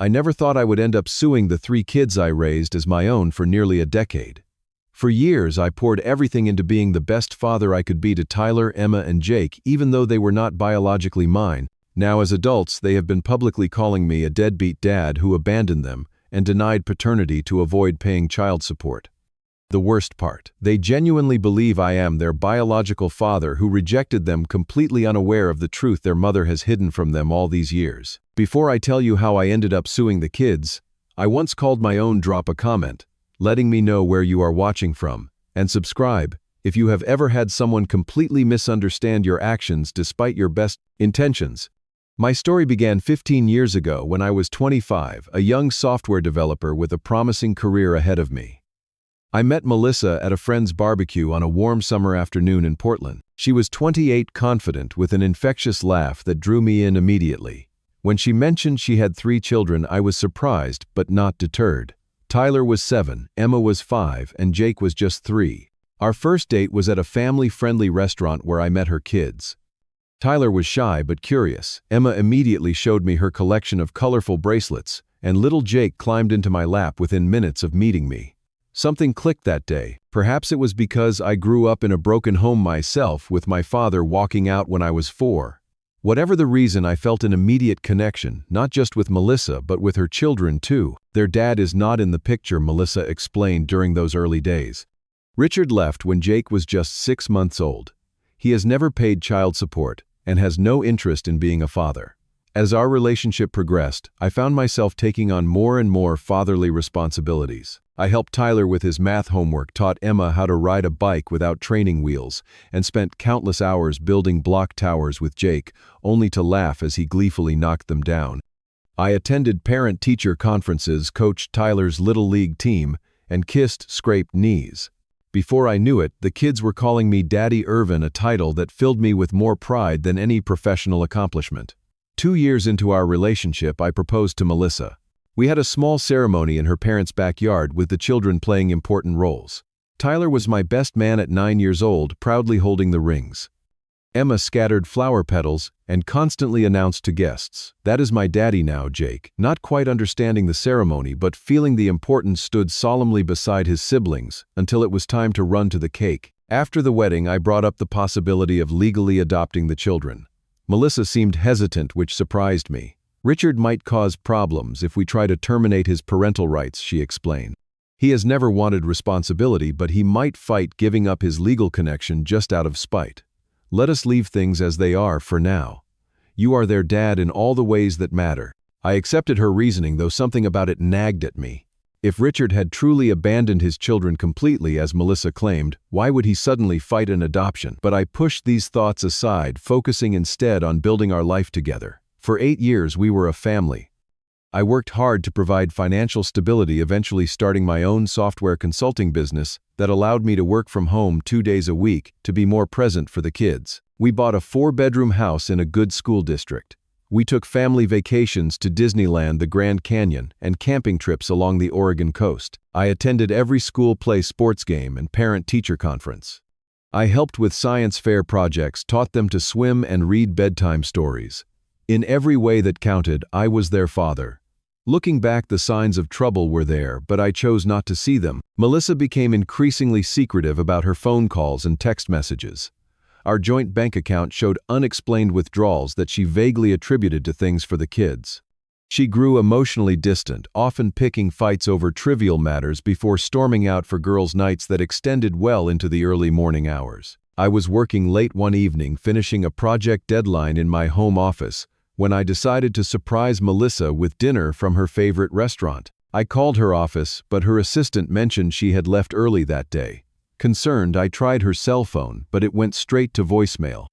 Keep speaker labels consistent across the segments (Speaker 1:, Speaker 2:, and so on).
Speaker 1: I never thought I would end up suing the 3 kids I raised as my own for nearly a decade. For years, I poured everything into being the best father I could be to Tyler, Emma, and Jake, even though they were not biologically mine. Now, as adults, they have been publicly calling me a deadbeat dad who abandoned them and denied paternity to avoid paying child support. The worst part, they genuinely believe I am their biological father who rejected them, completely unaware of the truth their mother has hidden from them all these years. Before I tell you how I ended up suing the kids, I once called my own. Drop a comment, letting me know where you are watching from, and subscribe if you have ever had someone completely misunderstand your actions despite your best intentions. My story began 15 years ago when I was 25, a young software developer with a promising career ahead of me. I met Melissa at a friend's barbecue on a warm summer afternoon in Portland. She was 28, confident, with an infectious laugh that drew me in immediately. When she mentioned she had 3 children, I was surprised but not deterred. Tyler was 7, Emma was 5, and Jake was just 3. Our first date was at a family-friendly restaurant where I met her kids. Tyler was shy but curious. Emma immediately showed me her collection of colorful bracelets, and little Jake climbed into my lap within minutes of meeting me. Something clicked that day. Perhaps it was because I grew up in a broken home myself, with my father walking out when I was 4. Whatever the reason, I felt an immediate connection, not just with Melissa but with her children too. Their dad is not in the picture, Melissa explained during those early days. Richard left when Jake was just 6 months old. He has never paid child support and has no interest in being a father. As our relationship progressed, I found myself taking on more and more fatherly responsibilities. I helped Tyler with his math homework, taught Emma how to ride a bike without training wheels, and spent countless hours building block towers with Jake, only to laugh as he gleefully knocked them down. I attended parent-teacher conferences, coached Tyler's Little League team, and kissed scraped knees. Before I knew it, the kids were calling me Daddy Ervin, a title that filled me with more pride than any professional accomplishment. 2 years into our relationship, I proposed to Melissa. We had a small ceremony in her parents' backyard with the children playing important roles. Tyler was my best man at 9 years old, proudly holding the rings. Emma scattered flower petals and constantly announced to guests, "That is my daddy now, Jake." Not quite understanding the ceremony but feeling the importance, stood solemnly beside his siblings until it was time to run to the cake. After the wedding, I brought up the possibility of legally adopting the children. Melissa seemed hesitant, which surprised me. "Richard might cause problems if we try to terminate his parental rights," she explained. "He has never wanted responsibility, but he might fight giving up his legal connection just out of spite. Let us leave things as they are for now. You are their dad in all the ways that matter." I accepted her reasoning, though something about it nagged at me. If Richard had truly abandoned his children completely, as Melissa claimed, why would he suddenly fight an adoption? But I pushed these thoughts aside, focusing instead on building our life together. For 8 years, we were a family. I worked hard to provide financial stability, eventually starting my own software consulting business that allowed me to work from home 2 days a week to be more present for the kids. We bought a 4-bedroom house in a good school district. We took family vacations to Disneyland, the Grand Canyon, and camping trips along the Oregon coast. I attended every school play, sports game, and parent-teacher conference. I helped with science fair projects, taught them to swim and read bedtime stories. In every way that counted, I was their father. Looking back, the signs of trouble were there, but I chose not to see them. Melissa became increasingly secretive about her phone calls and text messages. Our joint bank account showed unexplained withdrawals that she vaguely attributed to things for the kids. She grew emotionally distant, often picking fights over trivial matters before storming out for girls' nights that extended well into the early morning hours. I was working late one evening, finishing a project deadline in my home office, when I decided to surprise Melissa with dinner from her favorite restaurant. I called her office, but her assistant mentioned she had left early that day. Concerned, I tried her cell phone, but it went straight to voicemail.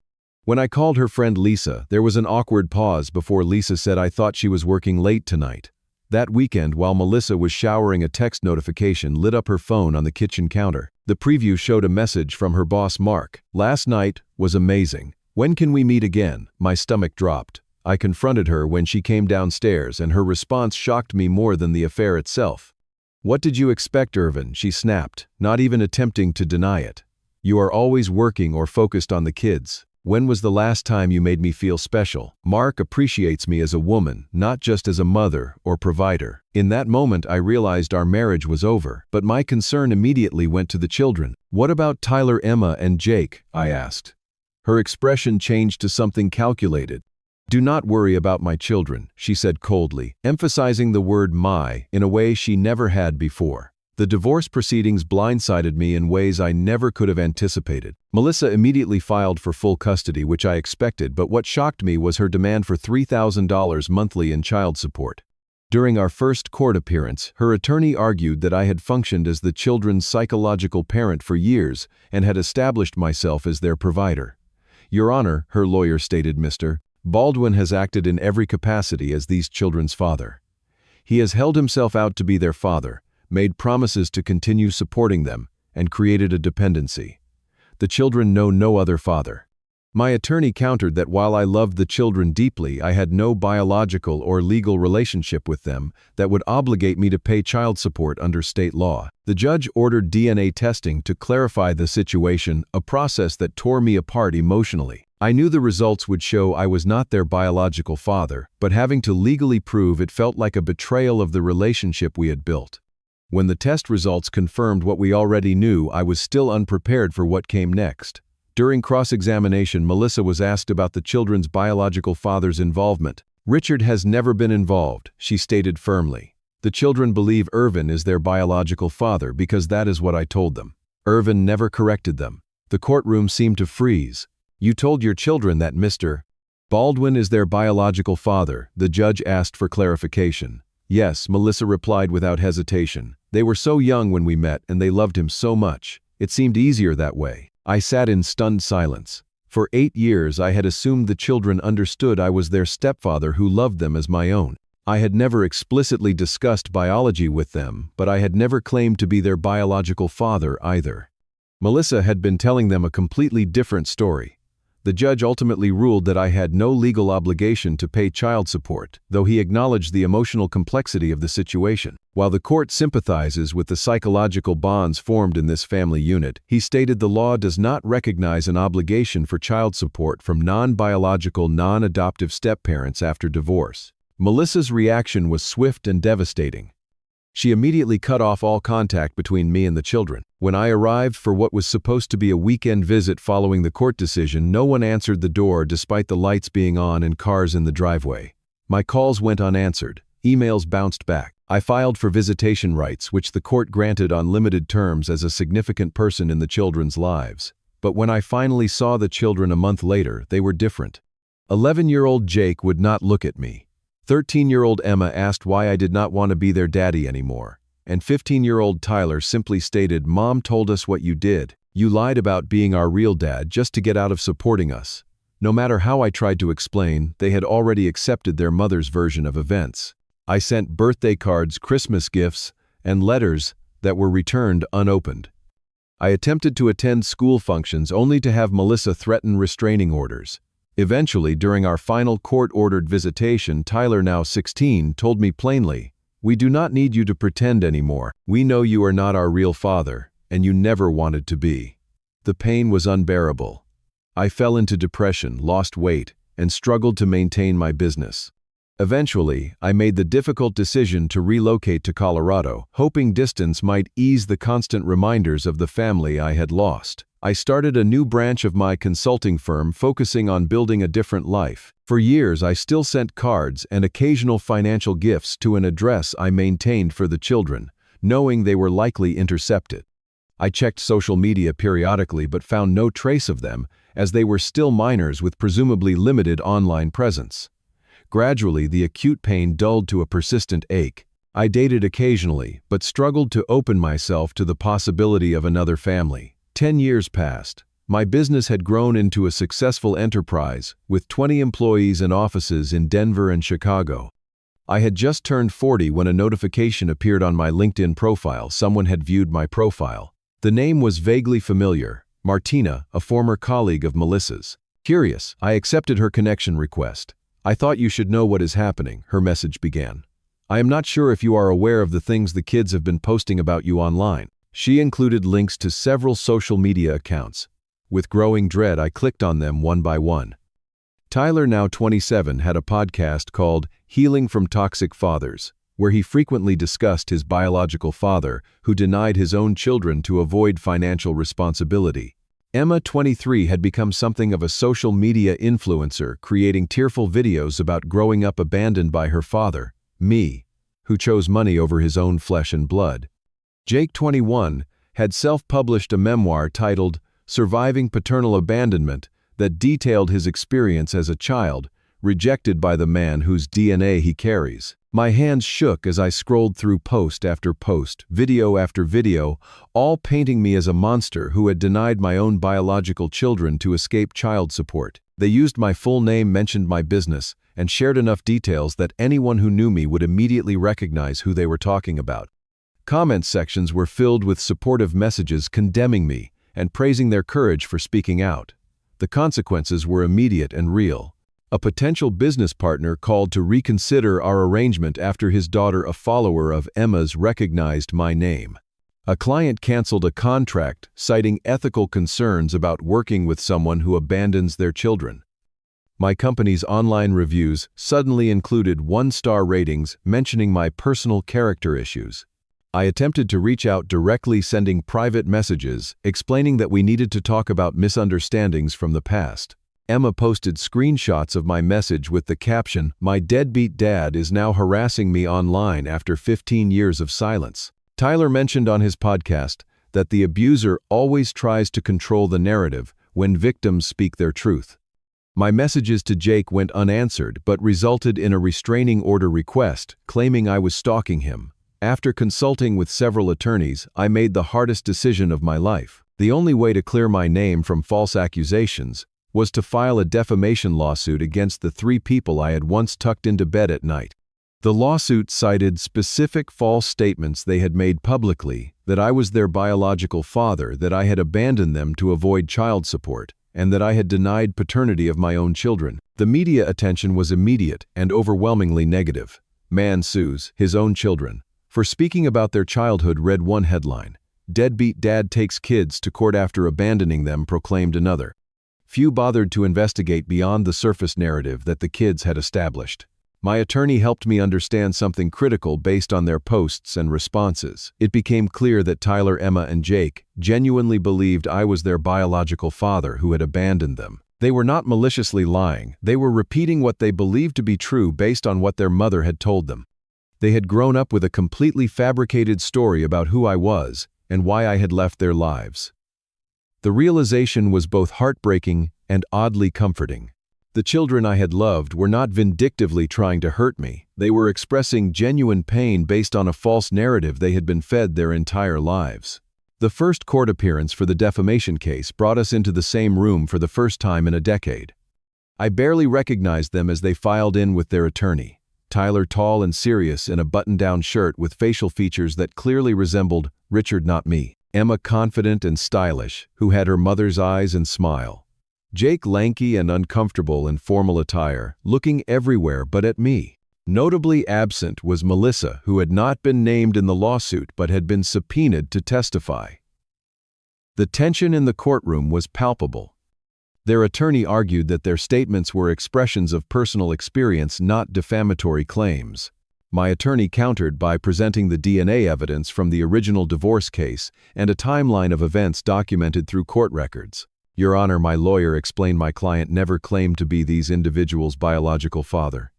Speaker 1: When I called her friend Lisa, there was an awkward pause before Lisa said, "I thought she was working late tonight." That weekend, while Melissa was showering, a text notification lit up her phone on the kitchen counter. The preview showed a message from her boss, Mark. "Last night was amazing. When can we meet again?" My stomach dropped. I confronted her when she came downstairs, and her response shocked me more than the affair itself. "What did you expect, Ervin?" she snapped, not even attempting to deny it. "You are always working or focused on the kids. When was the last time you made me feel special? Mark appreciates me as a woman, not just as a mother or provider. In that moment, I realized our marriage was over, but my concern immediately went to the children. What about Tyler, Emma, and Jake? I asked. Her expression changed to something calculated. Do not worry about my children, she said coldly, emphasizing the word my in a way she never had before. The divorce proceedings blindsided me in ways I never could have anticipated. Melissa immediately filed for full custody, which I expected, but what shocked me was her demand for $3,000 monthly in child support. During our first court appearance, her attorney argued that I had functioned as the children's psychological parent for years and had established myself as their provider. Your Honor, her lawyer stated, Mr. Baldwin has acted in every capacity as these children's father. He has held himself out to be their father, made promises to continue supporting them, and created a dependency. The children know no other father. My attorney countered that while I loved the children deeply, I had no biological or legal relationship with them that would obligate me to pay child support under state law. The judge ordered DNA testing to clarify the situation, a process that tore me apart emotionally. I knew the results would show I was not their biological father, but having to legally prove it felt like a betrayal of the relationship we had built. When the test results confirmed what we already knew, I was still unprepared for what came next. During cross-examination, Melissa was asked about the children's biological father's involvement. Richard has never been involved, she stated firmly. The children believe Ervin is their biological father because that is what I told them. Ervin never corrected them. The courtroom seemed to freeze. You told your children that Mr. Baldwin is their biological father, the judge asked for clarification. Yes, Melissa replied without hesitation. They were so young when we met and they loved him so much. It seemed easier that way. I sat in stunned silence. For 8 years I had assumed the children understood I was their stepfather who loved them as my own. I had never explicitly discussed biology with them, but I had never claimed to be their biological father either. Melissa had been telling them a completely different story. The judge ultimately ruled that I had no legal obligation to pay child support, though he acknowledged the emotional complexity of the situation. While the court sympathizes with the psychological bonds formed in this family unit, he stated the law does not recognize an obligation for child support from non-biological, non-adoptive step-parents after divorce. Melissa's reaction was swift and devastating. She immediately cut off all contact between me and the children. When I arrived for what was supposed to be a weekend visit following the court decision, no one answered the door despite the lights being on and cars in the driveway. My calls went unanswered. Emails bounced back. I filed for visitation rights, which the court granted on limited terms as a significant person in the children's lives. But when I finally saw the children a month later, they were different. 11-year-old Jake would not look at me. 13-year-old Emma asked why I did not want to be their daddy anymore. And 15-year-old Tyler simply stated, Mom told us what you did. You lied about being our real dad just to get out of supporting us. No matter how I tried to explain, they had already accepted their mother's version of events. I sent birthday cards, Christmas gifts, and letters that were returned unopened. I attempted to attend school functions only to have Melissa threaten restraining orders. Eventually, during our final court-ordered visitation, Tyler, now 16, told me plainly, We do not need you to pretend anymore. We know you are not our real father, and you never wanted to be. The pain was unbearable. I fell into depression, lost weight, and struggled to maintain my business. Eventually, I made the difficult decision to relocate to Colorado, hoping distance might ease the constant reminders of the family I had lost. I started a new branch of my consulting firm focusing on building a different life. For years, I still sent cards and occasional financial gifts to an address I maintained for the children, knowing they were likely intercepted. I checked social media periodically but found no trace of them, as they were still minors with presumably limited online presence. Gradually, the acute pain dulled to a persistent ache. I dated occasionally, but struggled to open myself to the possibility of another family. 10 years passed. My business had grown into a successful enterprise, with 20 employees and offices in Denver and Chicago. I had just turned 40 when a notification appeared on my LinkedIn profile. Someone had viewed my profile. The name was vaguely familiar, Martina, a former colleague of Melissa's. Curious, I accepted her connection request. I thought you should know what is happening, her message began. I am not sure if you are aware of the things the kids have been posting about you online. She included links to several social media accounts. With growing dread, I clicked on them one by one. Tyler, now 27, had a podcast called Healing from Toxic Fathers, where he frequently discussed his biological father, who denied his own children to avoid financial responsibility. Emma, 23, had become something of a social media influencer, creating tearful videos about growing up abandoned by her father, me, who chose money over his own flesh and blood. Jake, 21, had self-published a memoir titled Surviving Paternal Abandonment that detailed his experience as a child, rejected by the man whose DNA he carries. My hands shook as I scrolled through post after post, video after video, all painting me as a monster who had denied my own biological children to escape child support. They used my full name, mentioned my business, and shared enough details that anyone who knew me would immediately recognize who they were talking about. Comment sections were filled with supportive messages condemning me and praising their courage for speaking out. The consequences were immediate and real. A potential business partner called to reconsider our arrangement after his daughter, a follower of Emma's, recognized my name. A client canceled a contract, citing ethical concerns about working with someone who abandons their children. My company's online reviews suddenly included 1-star ratings mentioning my personal character issues. I attempted to reach out directly, sending private messages explaining that we needed to talk about misunderstandings from the past. Emma posted screenshots of my message with the caption, "My deadbeat dad is now harassing me online after 15 years of silence." Tyler mentioned on his podcast that the abuser always tries to control the narrative when victims speak their truth. My messages to Jake went unanswered but resulted in a restraining order request, claiming I was stalking him. After consulting with several attorneys, I made the hardest decision of my life. The only way to clear my name from false accusations was to file a defamation lawsuit against the 3 people I had once tucked into bed at night. The lawsuit cited specific false statements they had made publicly, that I was their biological father, that I had abandoned them to avoid child support, and that I had denied paternity of my own children. The media attention was immediate and overwhelmingly negative. Man sues his own children for speaking about their childhood, read one headline. Deadbeat dad takes kids to court after abandoning them, proclaimed another. Few bothered to investigate beyond the surface narrative that the kids had established. My attorney helped me understand something critical based on their posts and responses. It became clear that Tyler, Emma, and Jake genuinely believed I was their biological father who had abandoned them. They were not maliciously lying. They were repeating what they believed to be true based on what their mother had told them. They had grown up with a completely fabricated story about who I was and why I had left their lives. The realization was both heartbreaking and oddly comforting. The children I had loved were not vindictively trying to hurt me. They were expressing genuine pain based on a false narrative they had been fed their entire lives. The first court appearance for the defamation case brought us into the same room for the first time in a decade. I barely recognized them as they filed in with their attorney. Tyler, tall and serious in a button-down shirt with facial features that clearly resembled Richard, not me. Emma, confident and stylish, who had her mother's eyes and smile. Jake, lanky and uncomfortable in formal attire, looking everywhere but at me. Notably absent was Melissa, who had not been named in the lawsuit but had been subpoenaed to testify. The tension in the courtroom was palpable. Their attorney argued that their statements were expressions of personal experience, not defamatory claims. My attorney countered by presenting the DNA evidence from the original divorce case and a timeline of events documented through court records. Your Honor, my lawyer explained, my client never claimed to be these individuals' biological father.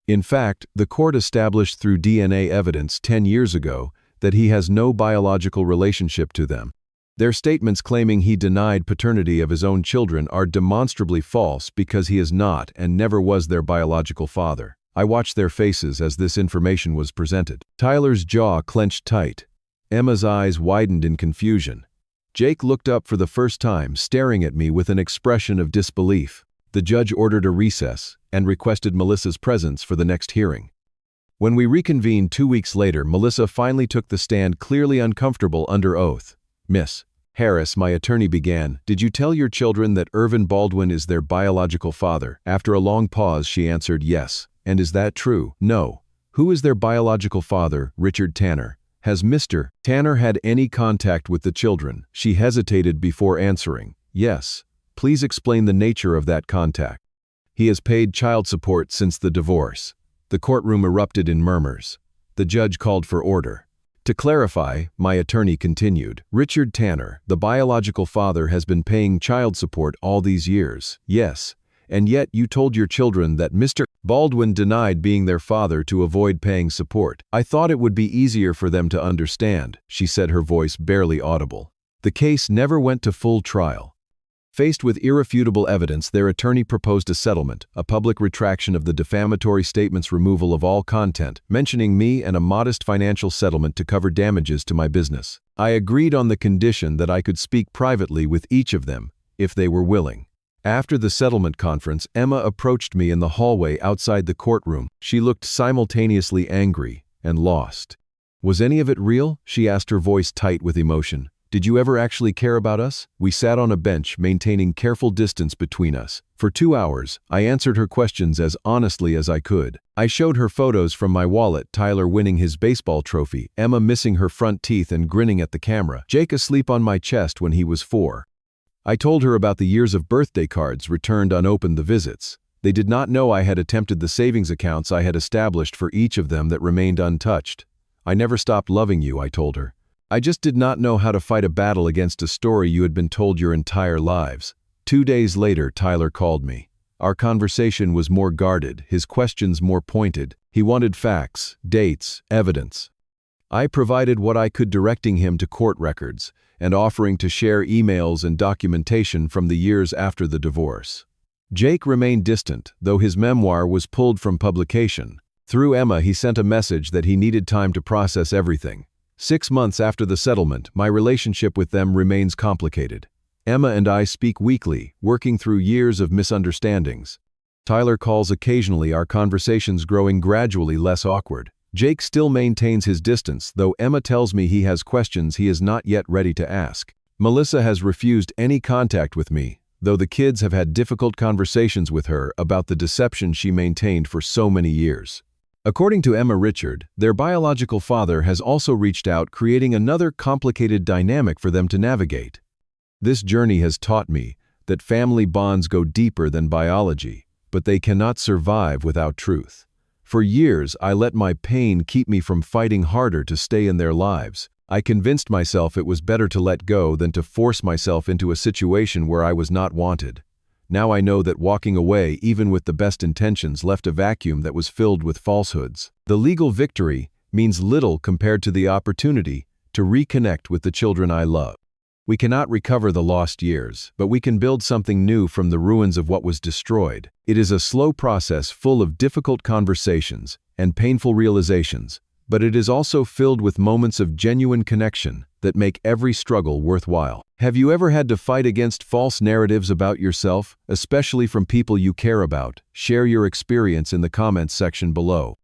Speaker 1: In fact, the court established through DNA evidence 10 years ago that he has no biological relationship to them. Their statements claiming he denied paternity of his own children are demonstrably false because he is not and never was their biological father. I watched their faces as this information was presented. Tyler's jaw clenched tight. Emma's eyes widened in confusion. Jake looked up for the first time, staring at me with an expression of disbelief. The judge ordered a recess and requested Melissa's presence for the next hearing. When we reconvened 2 weeks later, Melissa finally took the stand, clearly uncomfortable under oath. Miss Harris, my attorney began, did you tell your children that Ervin Baldwin is their biological father? After a long pause, she answered, yes. And is that true? No. Who is their biological father? Richard Tanner. Has Mr. Tanner had any contact with the children? She hesitated before answering. Yes. Please explain the nature of that contact. He has paid child support since the divorce. The courtroom erupted in murmurs. The judge called for order. To clarify, my attorney continued, Richard Tanner, the biological father, has been paying child support all these years. Yes. And yet you told your children that Mr. Baldwin denied being their father to avoid paying support. I thought it would be easier for them to understand, she said, her voice barely audible. The case never went to full trial. Faced with irrefutable evidence, their attorney proposed a settlement, a public retraction of the defamatory statements, removal of all content, mentioning me, and a modest financial settlement to cover damages to my business. I agreed on the condition that I could speak privately with each of them, if they were willing. After the settlement conference, Emma approached me in the hallway outside the courtroom. She looked simultaneously angry and lost. Was any of it real? She asked, her voice tight with emotion. Did you ever actually care about us? We sat on a bench, maintaining careful distance between us. For 2 hours, I answered her questions as honestly as I could. I showed her photos from my wallet, Tyler winning his baseball trophy, Emma missing her front teeth and grinning at the camera, Jake asleep on my chest when he was 4. I told her about the years of birthday cards returned unopened, the visits. They did not know I had attempted the savings accounts I had established for each of them that remained untouched. I never stopped loving you, I told her. I just did not know how to fight a battle against a story you had been told your entire lives. 2 days later, Tyler called me. Our conversation was more guarded, his questions more pointed. He wanted facts, dates, evidence. I provided what I could, directing him to court records and offering to share emails and documentation from the years after the divorce. Jake remained distant, though his memoir was pulled from publication. Through Emma, he sent a message that he needed time to process everything. 6 months after the settlement, my relationship with them remains complicated. Emma and I speak weekly, working through years of misunderstandings. Tyler calls occasionally, our conversations growing gradually less awkward. Jake still maintains his distance, though Emma tells me he has questions he is not yet ready to ask. Melissa has refused any contact with me, though the kids have had difficult conversations with her about the deception she maintained for so many years. According to Emma, Richard, their biological father, has also reached out, creating another complicated dynamic for them to navigate. This journey has taught me that family bonds go deeper than biology, but they cannot survive without truth. For years, I let my pain keep me from fighting harder to stay in their lives. I convinced myself it was better to let go than to force myself into a situation where I was not wanted. Now I know that walking away, even with the best intentions, left a vacuum that was filled with falsehoods. The legal victory means little compared to the opportunity to reconnect with the children I love. We cannot recover the lost years, but we can build something new from the ruins of what was destroyed. It is a slow process full of difficult conversations and painful realizations, but it is also filled with moments of genuine connection that make every struggle worthwhile. Have you ever had to fight against false narratives about yourself, especially from people you care about? Share your experience in the comments section below.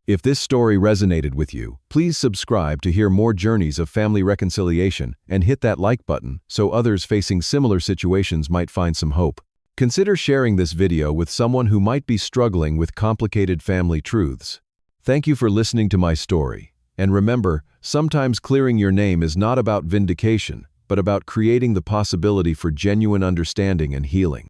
Speaker 1: If this story resonated with you, please subscribe to hear more journeys of family reconciliation and hit that like button so others facing similar situations might find some hope. Consider sharing this video with someone who might be struggling with complicated family truths. Thank you for listening to my story. And remember, sometimes clearing your name is not about vindication, but about creating the possibility for genuine understanding and healing.